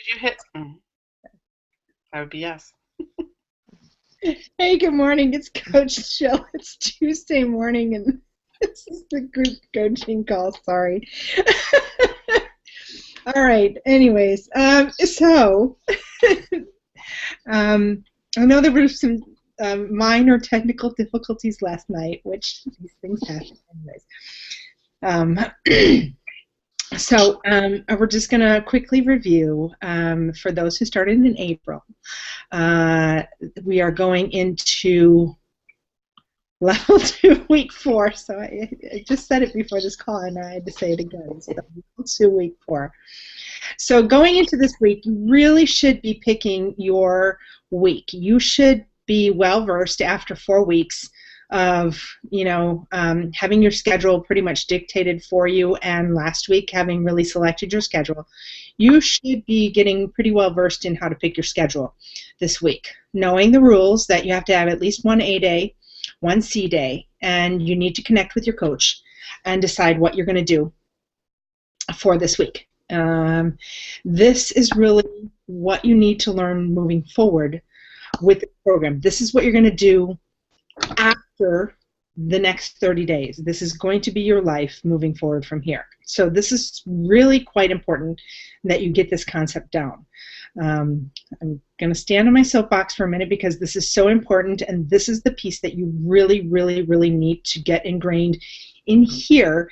Did you hit? That would be yes. Hey, good morning. It's Coach Jill. It's Tuesday morning, and this is the group coaching call. Sorry. All right. Anyways, um, I know there were some minor technical difficulties last night, which these things happen, anyways. We're just going to quickly review for those who started in April. We are going into level 2, week 4. So I just said it before this call, and I had to say it again. So level 2, week 4. So going into this week, you really should be picking your week. You should be well versed after 4 weeks of having your schedule pretty much dictated for you, and last week having really selected your schedule. You should be getting pretty well versed in how to pick your schedule this week, knowing the rules that you have to have at least one A day, one C day, and you need to connect with your coach and decide what you're going to do for this week. This is really what you need to learn moving forward with the program. This is what you're going to do after the next 30 days. This is going to be your life moving forward from here. So this is really quite important that you get this concept down. I'm going to stand on my soapbox for a minute because this is so important, and this is the piece that you really, really, really need to get ingrained in here,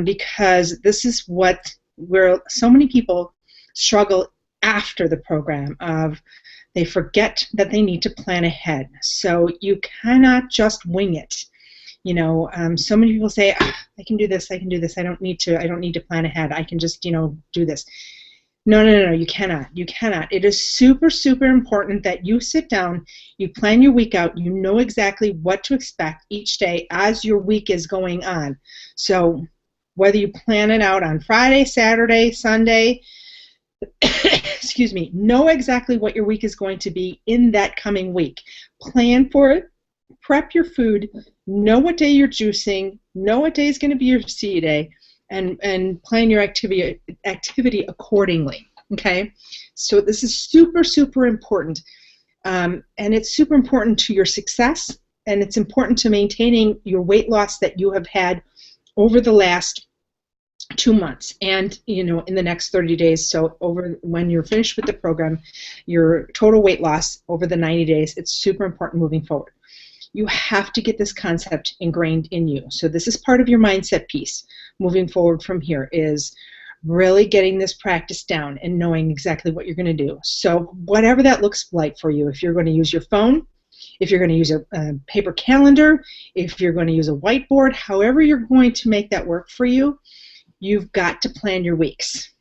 because this is where so many people struggle after the program. They forget that they need to plan ahead. So you cannot just wing it. So many people say, I can do this, I can do this, I don't need to plan ahead, I can just, do this. No, you cannot. You cannot. It is super, super important that you sit down, you plan your week out, you know exactly what to expect each day as your week is going on. So whether you plan it out on Friday, Saturday, Sunday, excuse me, know exactly what your week is going to be in that coming week. Plan for it, prep your food, know what day you're juicing, know what day is going to be your C day, and plan your activity accordingly. Okay, so this is super, super important, and it's super important to your success, and it's important to maintaining your weight loss that you have had over the last 2 months, and in the next 30 days. So when you're finished with the program, your total weight loss over the 90 days, it's super important moving forward. You have to get this concept ingrained in you. So this is part of your mindset piece moving forward from here, is really getting this practice down and knowing exactly what you're going to do. So whatever that looks like for you, if you're going to use your phone, if you're going to use a paper calendar, if you're going to use a whiteboard, however you're going to make that work for you, you've got to plan your weeks.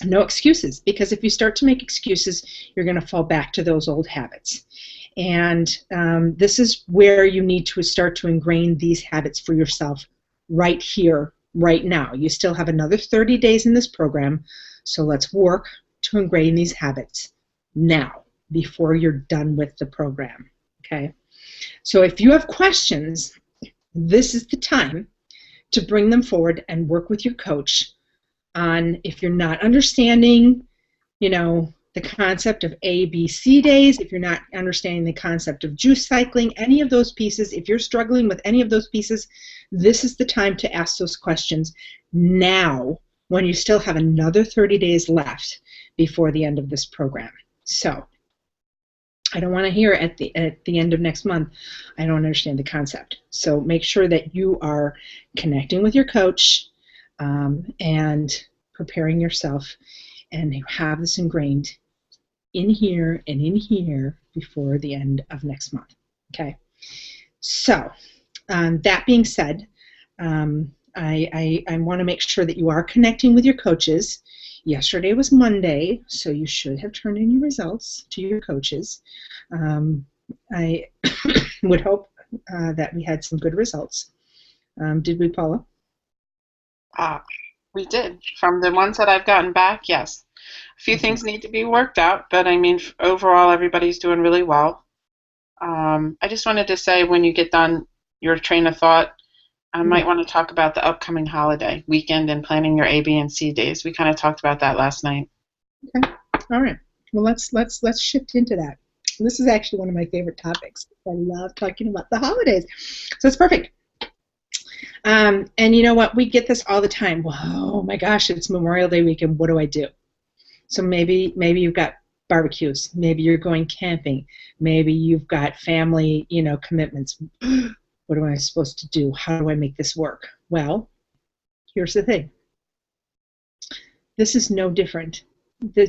No excuses, because if you start to make excuses, you're going to fall back to those old habits. And this is where you need to start to ingrain these habits for yourself right here, right now. You still have another 30 days in this program, so let's work to ingrain these habits now before you're done with the program. Okay? So if you have questions, this is the time to bring them forward and work with your coach on, if you're not understanding, the concept of A, B, C days, if you're not understanding the concept of juice cycling, any of those pieces, if you're struggling with any of those pieces, this is the time to ask those questions now, when you still have another 30 days left before the end of this program. So I don't want to hear at the end of next month, I don't understand the concept. So make sure that you are connecting with your coach and preparing yourself, and you have this ingrained in here and in here before the end of next month. Okay. So that being said, I want to make sure that you are connecting with your coaches. Yesterday was Monday, so you should have turned in your results to your coaches. I would hope that we had some good results. Did we, Paula? We did. From the ones that I've gotten back, yes. A few things need to be worked out, but I mean, overall, everybody's doing really well. I just wanted to say, when you get done your train of thought, I might want to talk about the upcoming holiday weekend and planning your A, B, and C days. We kind of talked about that last night. Okay. All right. Well, let's shift into that. This is actually one of my favorite topics. I love talking about the holidays. So it's perfect. And you know what? We get this all the time. Oh my gosh, it's Memorial Day weekend. What do I do? So maybe you've got barbecues. Maybe you're going camping. Maybe you've got family, commitments. What am I supposed to do? How do I make this work? Well, here's the thing. This is no different.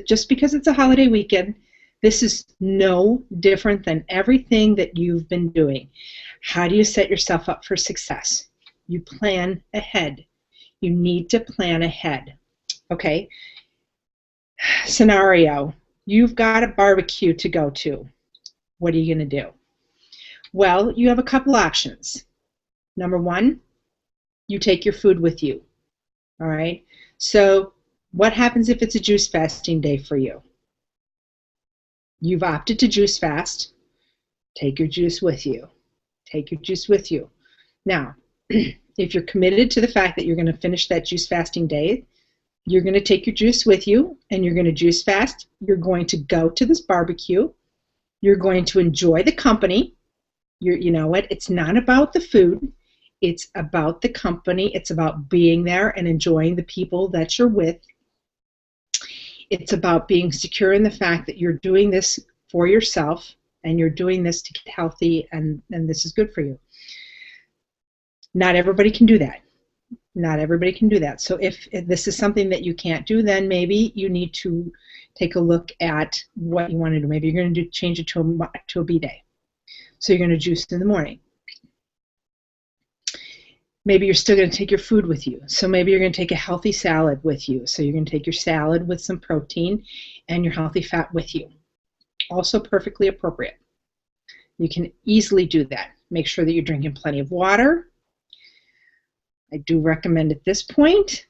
Just because it's a holiday weekend, this is no different than everything that you've been doing. How do you set yourself up for success? You plan ahead. You need to plan ahead. Okay? Scenario. You've got a barbecue to go to. What are you going to do? Well, you have a couple options. Number one, you take your food with you. All right? So what happens if it's a juice fasting day for you? You've opted to juice fast. Take your juice with you. Take your juice with you. Now, if you're committed to the fact that you're going to finish that juice fasting day, you're going to take your juice with you and you're going to juice fast. You're going to go to this barbecue. You're going to enjoy the company. You know what? It's not about the food. It's about the company. It's about being there and enjoying the people that you're with. It's about being secure in the fact that you're doing this for yourself and you're doing this to get healthy and this is good for you. Not everybody can do that. Not everybody can do that. So if this is something that you can't do, then maybe you need to take a look at what you want to do. Maybe you're going to change it to a B day. So you're going to juice in the morning. Maybe you're still going to take your food with you. So maybe you're going to take a healthy salad with you. So you're going to take your salad with some protein and your healthy fat with you. Also perfectly appropriate. You can easily do that. Make sure that you're drinking plenty of water. I do recommend at this point,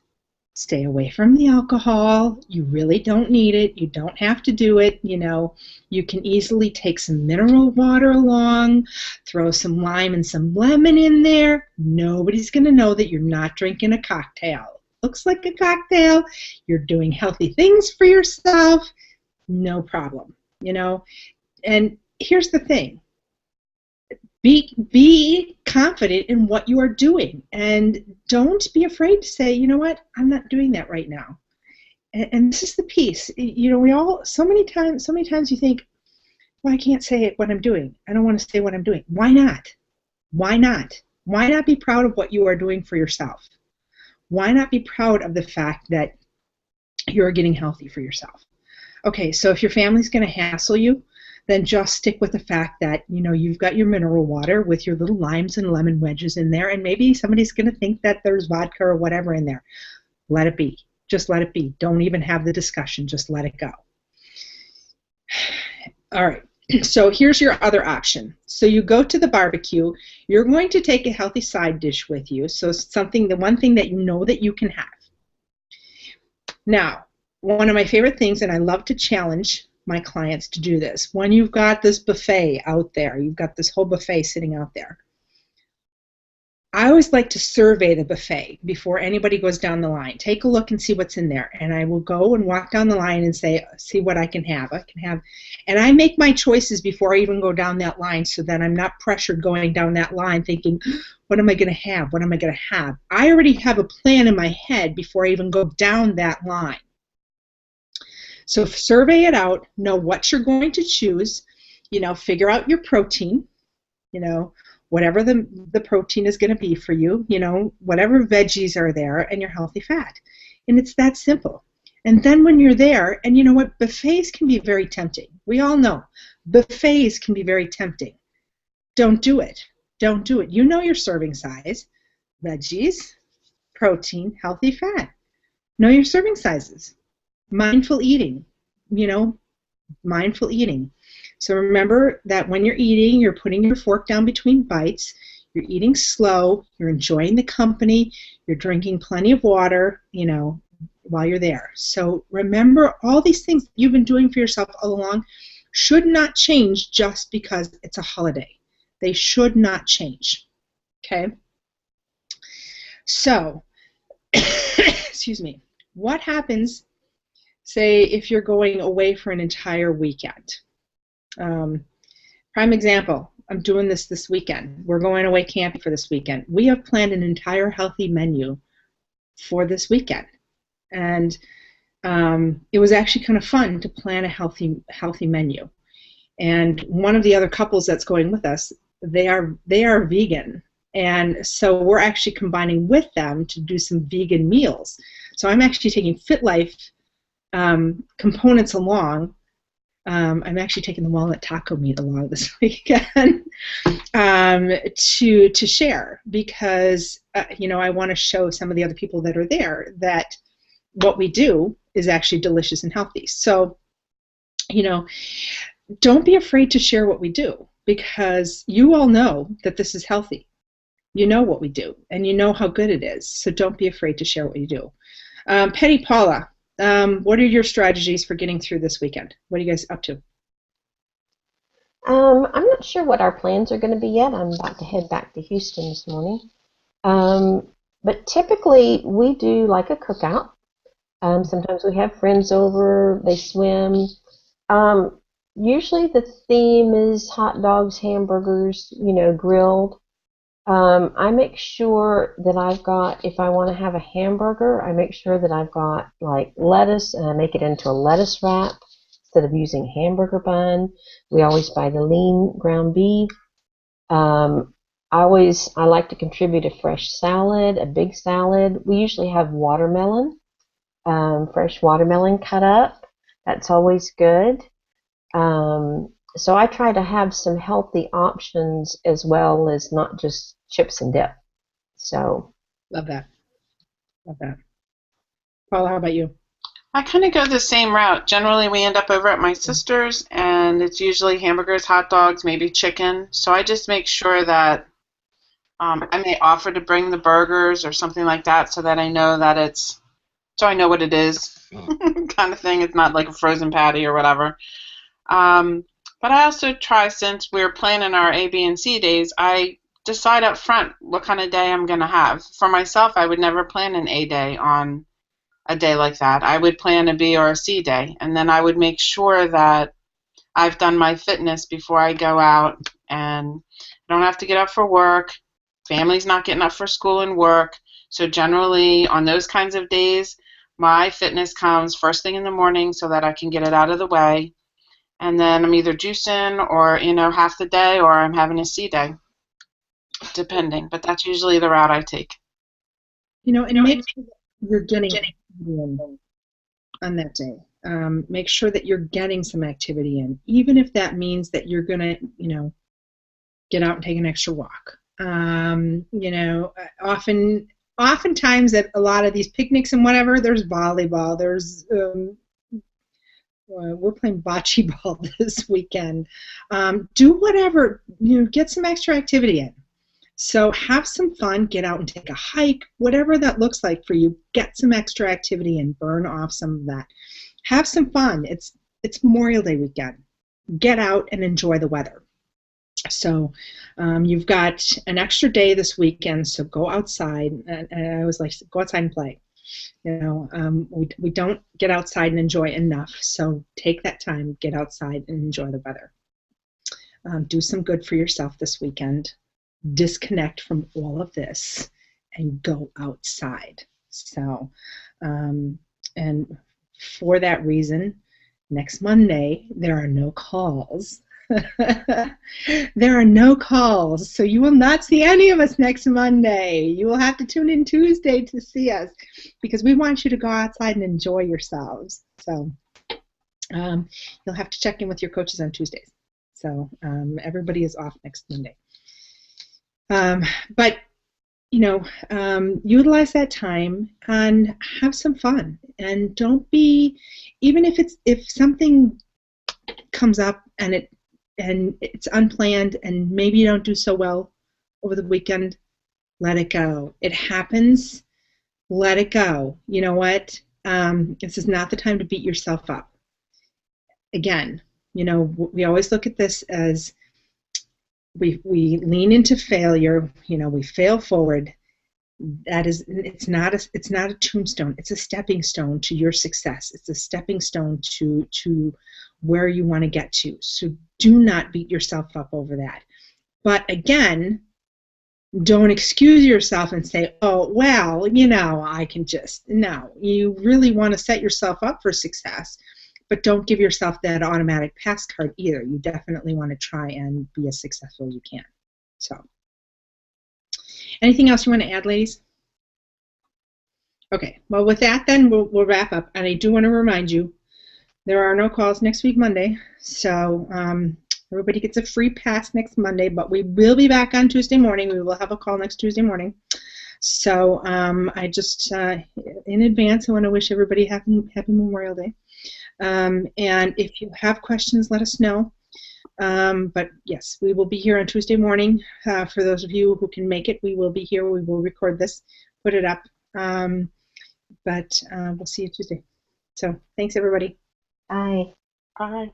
stay away from the alcohol. You really don't need it. You don't have to do it. You can easily take some mineral water along, throw some lime and some lemon in there. Nobody's going to know that you're not drinking a cocktail. Looks like a cocktail. You're doing healthy things for yourself. No problem. And here's the thing. Be confident in what you are doing, and don't be afraid to say, you know what, I'm not doing that right now. And this is the piece. We all so many times you think, well, I can't say what I'm doing. I don't want to say what I'm doing. Why not? Why not? Why not be proud of what you are doing for yourself? Why not be proud of the fact that you're getting healthy for yourself? Okay, so if your family's going to hassle you, then just stick with the fact that, you've got your mineral water with your little limes and lemon wedges in there, and maybe somebody's going to think that there's vodka or whatever in there. Let it be. Just let it be. Don't even have the discussion. Just let it go. All right. So here's your other option. So you go to the barbecue. You're going to take a healthy side dish with you. So the one thing that you know that you can have. Now, one of my favorite things, and I love to challenge my clients to do this. When you've got this buffet out there, you've got this whole buffet sitting out there, I always like to survey the buffet before anybody goes down the line. Take a look and see what's in there. And I will go and walk down the line and see what I can have. And I make my choices before I even go down that line so that I'm not pressured going down that line thinking, what am I going to have? What am I going to have? I already have a plan in my head before I even go down that line. So survey it out, know what you're going to choose, figure out your protein, whatever the protein is going to be for you, whatever veggies are there, and your healthy fat. And it's that simple. And then when you're there, and you know what, buffets can be very tempting. We all know buffets can be very tempting. Don't do it. Don't do it. You know your serving size, veggies, protein, healthy fat. Know your serving sizes. Mindful eating, mindful eating. So remember that when you're eating, you're putting your fork down between bites, you're eating slow, you're enjoying the company, you're drinking plenty of water, while you're there. So remember all these things that you've been doing for yourself all along should not change just because it's a holiday. They should not change, okay? So, excuse me, what happens say if you're going away for an entire weekend. Prime example, I'm doing this weekend. We're going away camping for this weekend. We have planned an entire healthy menu for this weekend. And it was actually kind of fun to plan a healthy menu. And one of the other couples that's going with us, they are vegan. And so we're actually combining with them to do some vegan meals. So I'm actually taking FitLife components along. I'm actually taking the walnut taco meat along this weekend to share, because I want to show some of the other people that are there that what we do is actually delicious and healthy. So, don't be afraid to share what we do, because you all know that this is healthy. You know what we do, and you know how good it is. So don't be afraid to share what you do. Petty Paula, what are your strategies for getting through this weekend? What are you guys up to? I'm not sure what our plans are going to be yet. I'm about to head back to Houston this morning. But typically we do like a cookout. Sometimes we have friends over, they swim. Usually the theme is hot dogs, hamburgers, grilled. I make sure that I've got, if I want to have a hamburger, I make sure that I've got like lettuce, and I make it into a lettuce wrap instead of using hamburger bun. We always buy the lean ground beef. I like to contribute a fresh salad, a big salad. We usually have watermelon, fresh watermelon cut up. That's always good. So I try to have some healthy options as well as not just chips and dip. So Love that. Love that. Paula, how about you? I kind of go the same route. Generally, we end up over at my sister's, and it's usually hamburgers, hot dogs, maybe chicken. So I just make sure that I may offer to bring the burgers or something like that, so that I know so I know what it is, kind of thing. It's not like a frozen patty or whatever. But I also try, since we're planning our A, B, and C days, I decide up front what kind of day I'm going to have. For myself, I would never plan an A day on a day like that. I would plan a B or a C day, and then I would make sure that I've done my fitness before I go out, and I don't have to get up for work. Family's not getting up for school and work. So generally, on those kinds of days, my fitness comes first thing in the morning so that I can get it out of the way. And then I'm either juicing or, half the day, or I'm having a C day, depending. But that's usually the route I take. And make sure that you're getting in on that day. Make sure that you're getting some activity in, even if that means that you're going to, get out and take an extra walk. Oftentimes at a lot of these picnics and whatever, there's volleyball, there's we're playing bocce ball this weekend. Do whatever, get some extra activity in. So have some fun, get out and take a hike, whatever that looks like for you. Get some extra activity and burn off some of that. Have some fun. It's Memorial Day weekend. Get out and enjoy the weather. So you've got an extra day this weekend, so go outside. And I always like to go outside and play. We don't get outside and enjoy enough, so take that time, get outside and enjoy the weather. Do some good for yourself this weekend. Disconnect from all of this and go outside. So, and for that reason, next Monday, there are no calls. There are no calls, so you will not see any of us next Monday. You will have to tune in Tuesday to see us, because we want you to go outside and enjoy yourselves. So you'll have to check in with your coaches on Tuesdays. So everybody is off next Monday. But utilize that time and have some fun, and don't be, even if something comes up and it's unplanned and maybe you don't do so well over the weekend, let it go. It happens. Let it go. You know what? This is not the time to beat yourself up. Again, we always look at this as we lean into failure. We fail forward. it's not a tombstone. It's a stepping stone to your success. It's a stepping stone to where you want to get to. So do not beat yourself up over that. But again, don't excuse yourself and say, oh, well, I can just, no. You really want to set yourself up for success, but don't give yourself that automatic pass card either. You definitely want to try and be as successful as you can. So, anything else you want to add, ladies? Okay, well, with that, then we'll wrap up. And I do want to remind you, there are no calls next week, Monday. So, everybody gets a free pass next Monday, but we will be back on Tuesday morning. We will have a call next Tuesday morning. So I just, in advance, I want to wish everybody happy Memorial Day. And if you have questions, let us know. But yes, we will be here on Tuesday morning. For those of you who can make it, we will be here. We will record this, put it up. But we'll see you Tuesday. So thanks, everybody. Bye. Bye.